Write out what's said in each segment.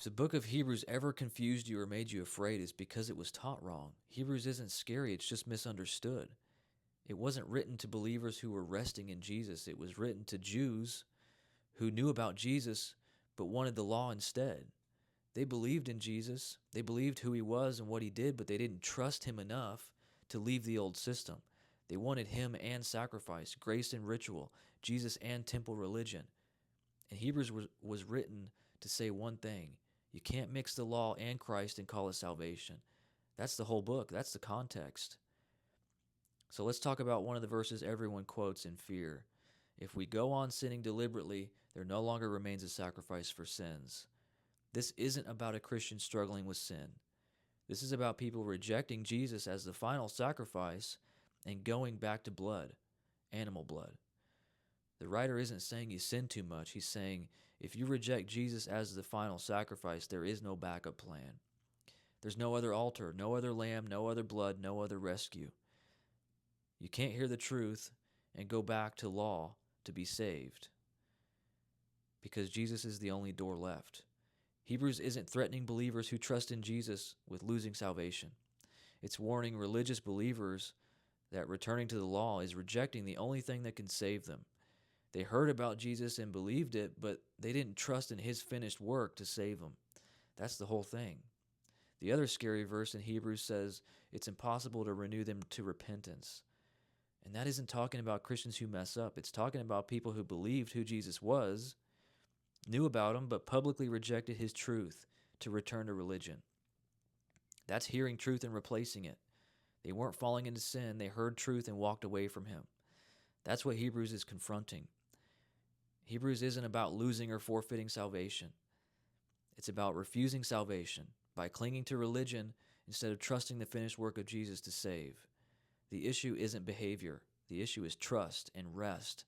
If the book of Hebrews ever confused you or made you afraid, it's because it was taught wrong. Hebrews isn't scary, it's just misunderstood. It wasn't written to believers who were resting in Jesus. It was written to Jews who knew about Jesus but wanted the law instead. They believed in Jesus. They believed who he was and what he did, but they didn't trust him enough to leave the old system. They wanted him and sacrifice, grace and ritual, Jesus and temple religion. And Hebrews was written to say one thing. You can't mix the law and Christ and call it salvation. That's the whole book. That's the context. So let's talk about one of the verses everyone quotes in fear. If we go on sinning deliberately, there no longer remains a sacrifice for sins. This isn't about a Christian struggling with sin. This is about people rejecting Jesus as the final sacrifice and going back to blood, animal blood. The writer isn't saying you sin too much. He's saying if you reject Jesus as the final sacrifice, there is no backup plan. There's no other altar, no other lamb, no other blood, no other rescue. You can't hear the truth and go back to law to be saved because Jesus is the only door left. Hebrews isn't threatening believers who trust in Jesus with losing salvation. It's warning religious believers that returning to the law is rejecting the only thing that can save them. They heard about Jesus and believed it, but they didn't trust in his finished work to save them. That's the whole thing. The other scary verse in Hebrews says it's impossible to renew them to repentance. And that isn't talking about Christians who mess up. It's talking about people who believed who Jesus was, knew about him, but publicly rejected his truth to return to religion. That's hearing truth and replacing it. They weren't falling into sin. They heard truth and walked away from him. That's what Hebrews is confronting. Hebrews isn't about losing or forfeiting salvation. It's about refusing salvation by clinging to religion instead of trusting the finished work of Jesus to save. The issue isn't behavior. The issue is trust and rest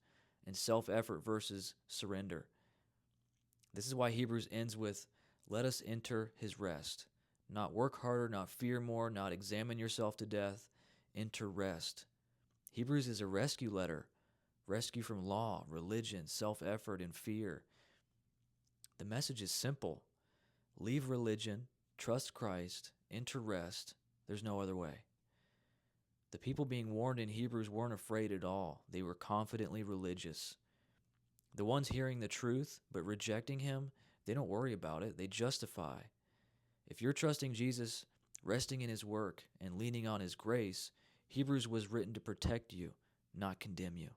and self-effort versus surrender. This is why Hebrews ends with, let us enter his rest. Not work harder, not fear more, not examine yourself to death. Enter rest. Hebrews is a rescue letter. Rescue from law, religion, self-effort, and fear. The message is simple. Leave religion, trust Christ, enter rest. There's no other way. The people being warned in Hebrews weren't afraid at all. They were confidently religious. The ones hearing the truth but rejecting him, they don't worry about it. They justify. If you're trusting Jesus, resting in his work, and leaning on his grace, Hebrews was written to protect you, not condemn you.